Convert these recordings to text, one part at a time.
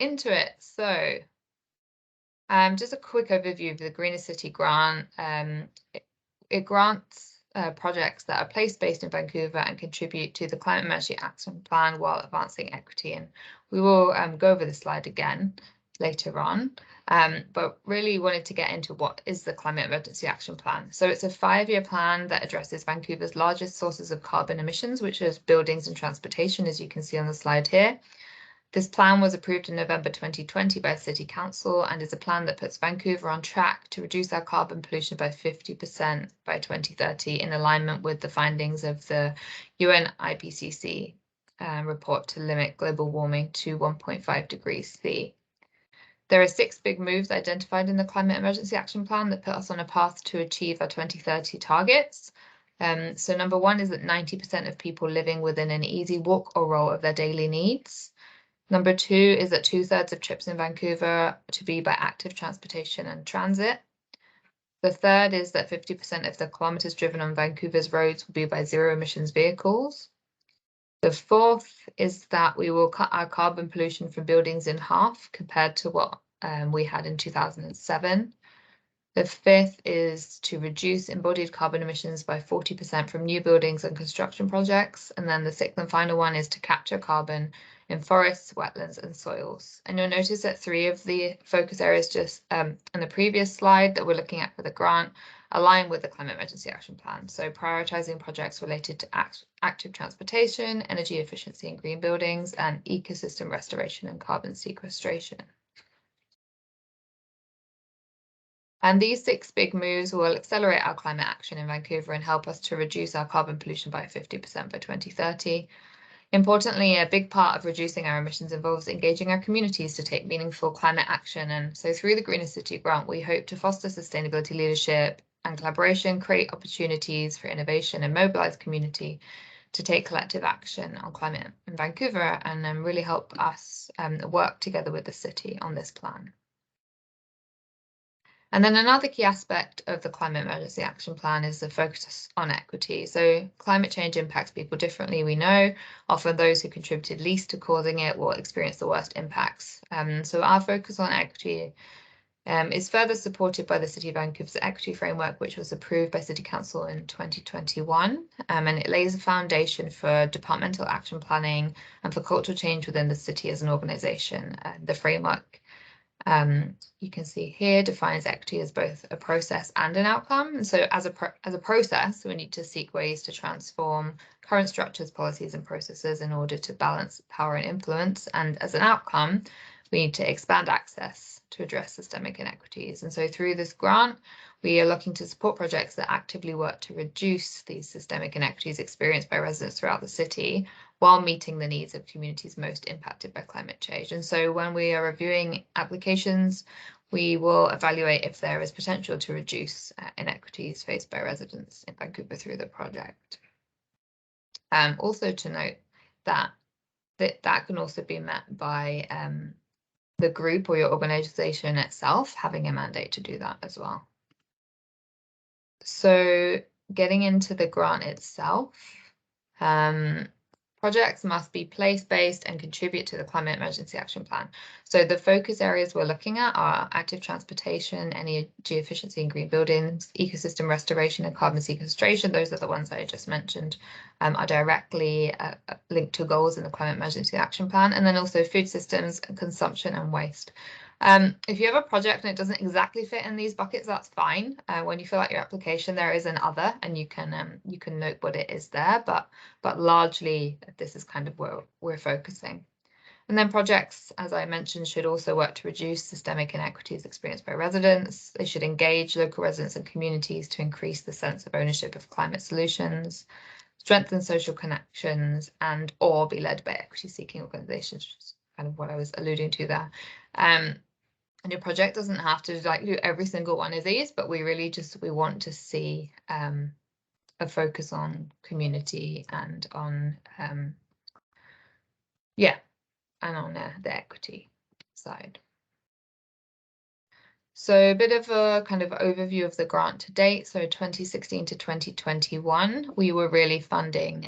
into it. So just a quick overview of the Greenest City grant. It grants projects that are place-based in Vancouver and contribute to the Climate Emergency Action Plan while advancing equity. And we will go over the slide again later on, but really wanted to get into what is the Climate Emergency Action Plan. So it's a 5-year plan that addresses Vancouver's largest sources of carbon emissions, which is buildings and transportation, as you can see on the slide here. This plan was approved in November 2020 by City Council and is a plan that puts Vancouver on track to reduce our carbon pollution by 50% by 2030 in alignment with the findings of the UN IPCC report to limit global warming to 1.5 degrees C. There are 6 big moves identified in the Climate Emergency Action Plan that put us on a path to achieve our 2030 targets. So number 1 is that 90% of people living within an easy walk or roll of their daily needs. Number 2 is that 2/3 of trips in Vancouver to be by active transportation and transit. The third is that 50% of the kilometers driven on Vancouver's roads will be by zero emissions vehicles. The fourth is that we will cut our carbon pollution from buildings in half compared to what we had in 2007. The fifth is to reduce embodied carbon emissions by 40% from new buildings and construction projects. And then the sixth and final one is to capture carbon in forests, wetlands, and soils. And you'll notice that 3 of the focus areas just in the previous slide that we're looking at for the grant align with the Climate Emergency Action Plan. So prioritizing projects related to active transportation, energy efficiency and green buildings, and ecosystem restoration and carbon sequestration. And these 6 big moves will accelerate our climate action in Vancouver and help us to reduce our carbon pollution by 50% by 2030. Importantly, a big part of reducing our emissions involves engaging our communities to take meaningful climate action. And so through the Greenest City grant, we hope to foster sustainability leadership and collaboration, create opportunities for innovation and mobilize community to take collective action on climate in Vancouver and then really help us work together with the city on this plan. And then another key aspect of the Climate Emergency Action Plan is the focus on equity. So climate change impacts people differently, we know. Often those who contributed least to causing it will experience the worst impacts. So our focus on equity is further supported by the City of Vancouver's Equity Framework, which was approved by City Council in 2021. And it lays a foundation for departmental action planning and for cultural change within the city as an organisation. The framework you can see here defines equity as both a process and an outcome. And so as a process, we need to seek ways to transform current structures, policies and processes in order to balance power and influence. And as an outcome, we need to expand access to address systemic inequities. And so through this grant, we are looking to support projects that actively work to reduce these systemic inequities experienced by residents throughout the city while meeting the needs of communities most impacted by climate change. And so when we are reviewing applications, we will evaluate if there is potential to reduce inequities faced by residents in Vancouver through the project. Also to note that can also be met by the group or your organisation itself having a mandate to do that as well. So getting into the grant itself, projects must be place-based and contribute to the Climate Emergency Action Plan. So the focus areas we're looking at are active transportation, energy efficiency and green buildings, ecosystem restoration and carbon sequestration. Those are the ones I just mentioned, are directly linked to goals in the Climate Emergency Action Plan, and then also food systems, consumption and waste. If you have a project and it doesn't exactly fit in these buckets, that's fine. When you fill out your application, there is an other, and you can note what it is there. But largely, this is kind of where we're focusing. And then projects, as I mentioned, should also work to reduce systemic inequities experienced by residents. They should engage local residents and communities to increase the sense of ownership of climate solutions, strengthen social connections, and or be led by equity-seeking organisations, which is kind of what I was alluding to there. And your project doesn't have to do every single one of these, but we really we want to see a focus on community and on and on the equity side. So a bit of a kind of overview of the grant to date. So 2016 to 2021, we were really funding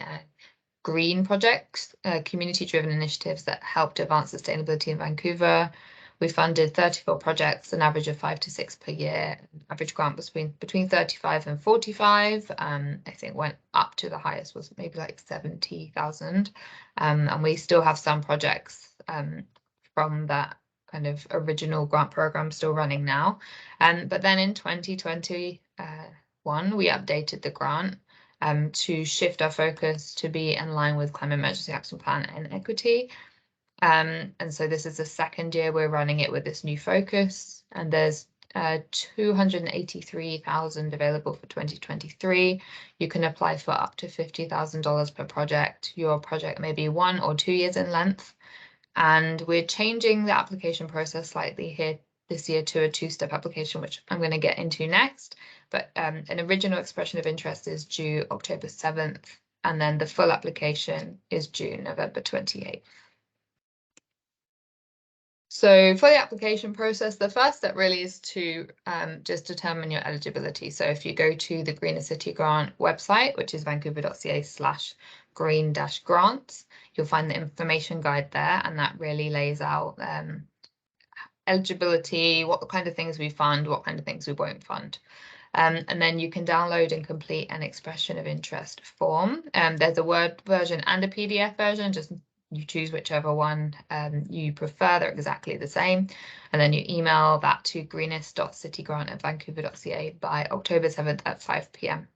green projects, community-driven initiatives that helped advance sustainability in Vancouver. We funded 34 projects, an average of 5 to 6 per year. Average grant was between 35 and 45. I think went up to the highest was maybe like 70,000. And we still have some projects from that kind of original grant program still running now. But then in 2021, we updated the grant to shift our focus to be in line with Climate Emergency Action Plan and equity. And so this is the second year we're running it with this new focus, and there's 283,000 available for 2023. You can apply for up to $50,000 per project. Your project may be 1 or 2 years in length, and we're changing the application process slightly here this year to a 2-step application, which I'm going to get into next. But an original expression of interest is due October 7th, and then the full application is due November 28th. So for the application process, the first step really is to just determine your eligibility. So if you go to the Greenest City Grant website, which is vancouver.ca/green-grants, you'll find the information guide there, and that really lays out eligibility, what kind of things we fund, what kind of things we won't fund. And then you can download and complete an expression of interest form. There's a Word version and a PDF version, just you choose whichever one you prefer. They're exactly the same. And then you email that to greenest.citygrant@vancouver.ca by October 7th at 5 p.m.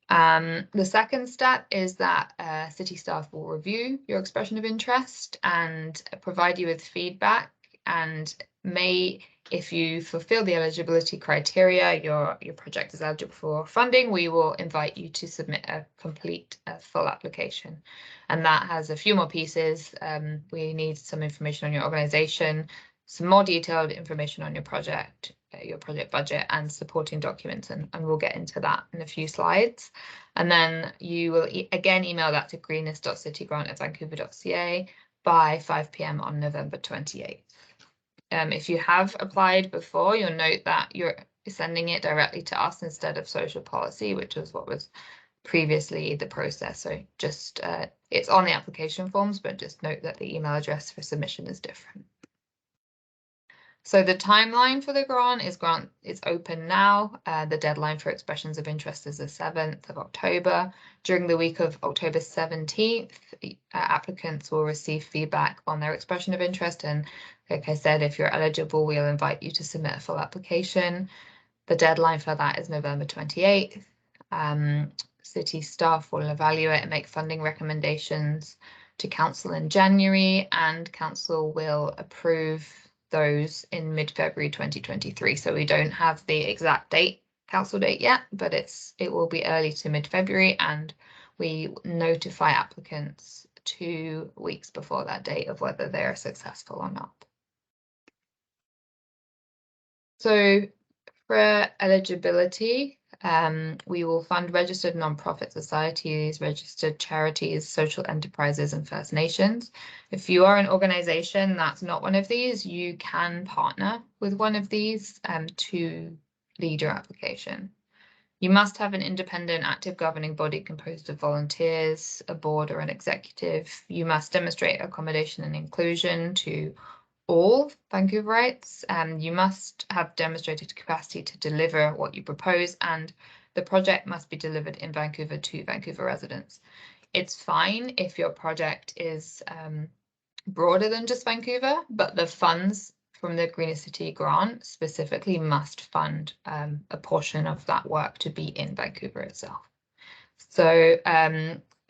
The second step is that city staff will review your expression of interest and provide you with feedback, and if you fulfill the eligibility criteria, your project is eligible for funding, we will invite you to submit a full application. And that has a few more pieces. We need some information on your organization, some more detailed information on your project budget and supporting documents, and we'll get into that in a few slides. And then you will again email that to greenest.citygrant@vancouver.ca by 5 p.m. on November 28th. If you have applied before, you'll note that you're sending it directly to us instead of social policy, which was what was previously the process. So just it's on the application forms, but just note that the email address for submission is different. So the timeline for the grant is open now. The deadline for expressions of interest is the 7th of October. During the week of October 17th, applicants will receive feedback on their expression of interest. And like I said, if you're eligible, we'll invite you to submit a full application. The deadline for that is November 28th. City staff will evaluate and make funding recommendations to council in January, and council will approve those in mid-February 2023. So we don't have the exact council date yet, but it will be early to mid-February, and we notify applicants 2 weeks before that date of whether they're successful or not. So for eligibility, we will fund registered nonprofit societies, registered charities, social enterprises, and First Nations. If you are an organization that's not one of these, you can partner with one of these to lead your application. You must have an independent, active governing body composed of volunteers, a board, or an executive. You must demonstrate accommodation and inclusion to all Vancouverites. You must have demonstrated capacity to deliver what you propose, and the project must be delivered in Vancouver to Vancouver residents. It's fine if your project is broader than just Vancouver, but the funds from the Greenest City Grant specifically must fund a portion of that work to be in Vancouver itself. So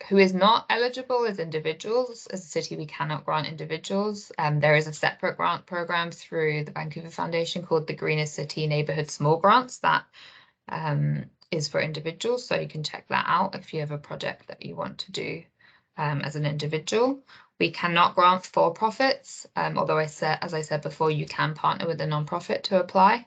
who is not eligible is individuals. As a city, we cannot grant individuals. There is a separate grant program through the Vancouver Foundation called the Greenest City Neighbourhood Small Grants that is for individuals. So you can check that out if you have a project that you want to do as an individual. We cannot grant for-profits, although as I said before, you can partner with a nonprofit to apply.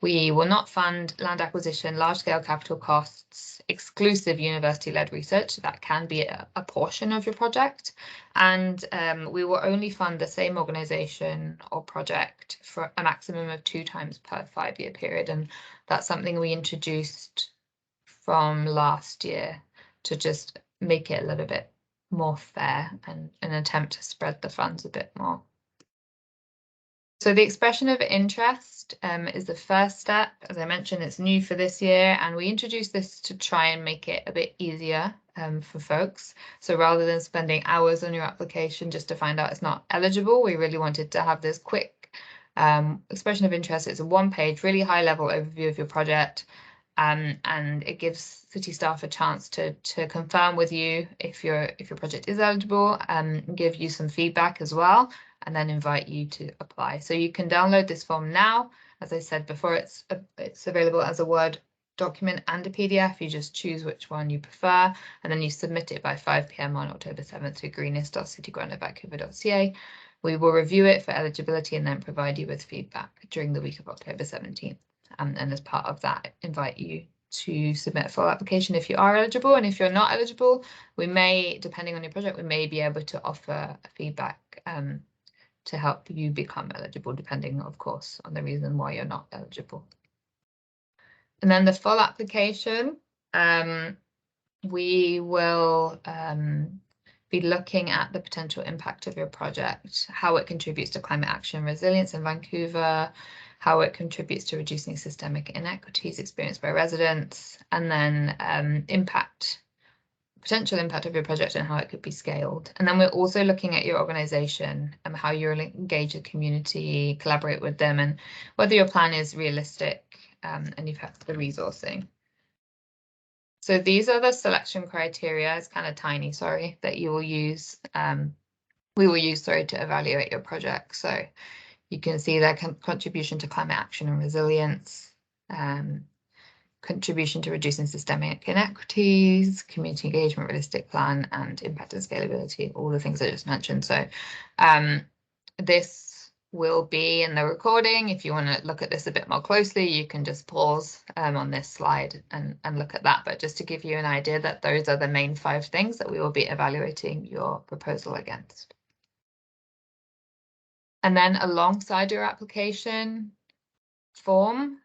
We will not fund land acquisition, large-scale capital costs, exclusive university-led research. That can be a portion of your project. And we will only fund the same organization or project for a maximum of 2 times per 5-year period. And that's something we introduced from last year to just make it a little bit more fair and an attempt to spread the funds a bit more. So the expression of interest is the first step. As I mentioned, it's new for this year, and we introduced this to try and make it a bit easier for folks. So rather than spending hours on your application just to find out it's not eligible, we really wanted to have this quick expression of interest. It's a one-page, really high-level overview of your project, and it gives city staff a chance to confirm with you if your project is eligible, and give you some feedback as well, and then invite you to apply. So you can download this form now. As I said before, it's available as a Word document and a PDF. You just choose which one you prefer, and then you submit it by 5 p.m. on October 7th to greenest.citygrant@vancouver.ca. We will review it for eligibility and then provide you with feedback during the week of October 17th. And as part of that, invite you to submit a full application if you are eligible. And if you're not eligible, we may, depending on your project, we may be able to offer feedback to help you become eligible, depending, of course, on the reason why you're not eligible. And then the full application, we will be looking at the potential impact of your project, how it contributes to climate action and resilience in Vancouver, how it contributes to reducing systemic inequities experienced by residents, and then potential impact of your project and how it could be scaled. And then we're also looking at your organization and how you'll engage the community, collaborate with them, and whether your plan is realistic and you've had the resourcing. So these are the selection criteria. It's kind of tiny, sorry, that you will use. We will use, sorry, to evaluate your project. So you can see their contribution to climate action and resilience, contribution to reducing systemic inequities, community engagement, realistic plan, and impact and scalability, all the things I just mentioned. So this will be in the recording. If you want to look at this a bit more closely, you can just pause on this slide and look at that. But just to give you an idea that those are the main 5 things that we will be evaluating your proposal against. And then alongside your application form,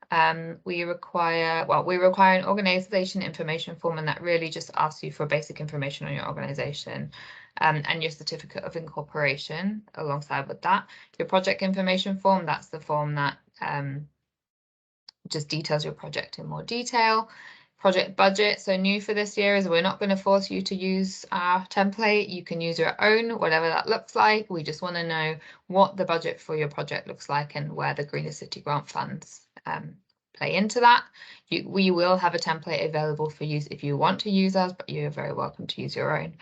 we require an organization information form, and that really just asks you for basic information on your organization and your certificate of incorporation alongside with that. Your project information form, that's the form that just details your project in more detail. Project budget, so new for this year is we're not going to force you to use our template. You can use your own, whatever that looks like. We just want to know what the budget for your project looks like and where the Greenest City Grant funds play into that. We will have a template available for use if you want to use ours, but you're very welcome to use your own.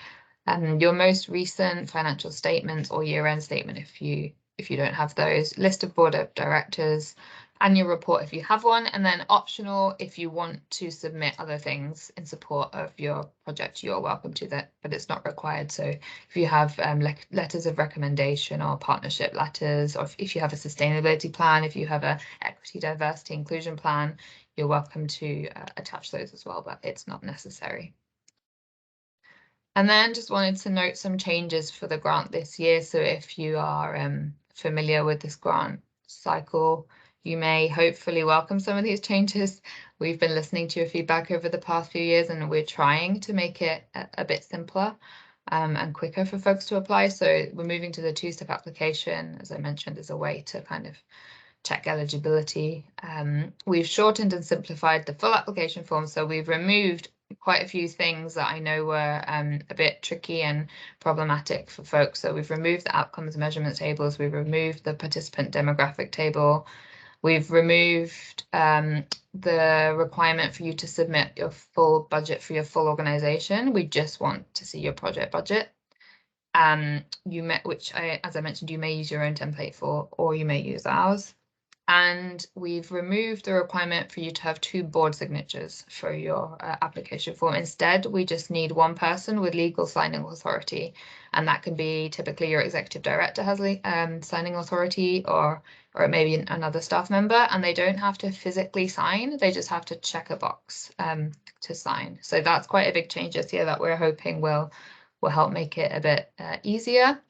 Your most recent financial statements or year-end statement if you don't have those, list of board of directors, annual report if you have one, and then optional if you want to submit other things in support of your project, you're welcome to that, but it's not required. So if you have letters of recommendation or partnership letters, or if you have a sustainability plan, if you have a equity, diversity, inclusion plan, you're welcome to attach those as well, but it's not necessary. And then just wanted to note some changes for the grant this year. So if you are familiar with this grant cycle, you may hopefully welcome some of these changes. We've been listening to your feedback over the past few years, and we're trying to make it a bit simpler and quicker for folks to apply. So we're moving to the 2-step application, as I mentioned, as a way to kind of check eligibility. We've shortened and simplified the full application form, so we've removed quite a few things that I know were a bit tricky and problematic for folks. So we've removed the outcomes measurement tables, we've removed the participant demographic table, we've removed the requirement for you to submit your full budget for your full organization. We just want to see your project budget. Which, as I mentioned, you may use your own template for, or you may use ours. And we've removed the requirement for you to have 2 board signatures for your application form. Instead, we just need 1 person with legal signing authority, and that can be typically your executive director has signing authority, or it may be another staff member, and they don't have to physically sign, they just have to check a box to sign. So that's quite a big change this year that we're hoping will help make it a bit easier.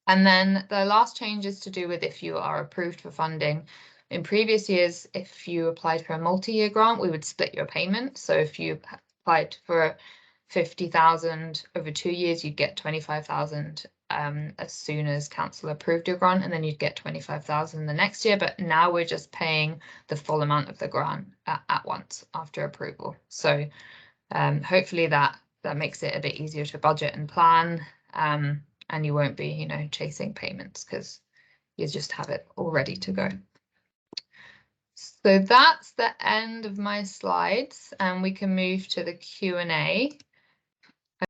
And then the last change is to do with if you are approved for funding. In previous years, if you applied for a multi-year grant, we would split your payment. So if you applied for 50,000 over 2 years, you'd get 25,000 as soon as council approved your grant, and then you'd get 25,000 the next year. But now we're just paying the full amount of the grant at once after approval. So hopefully that makes it a bit easier to budget and plan, and you won't be, you know, chasing payments because you just have it all ready to go. So that's the end of my slides, and we can move to the Q&A.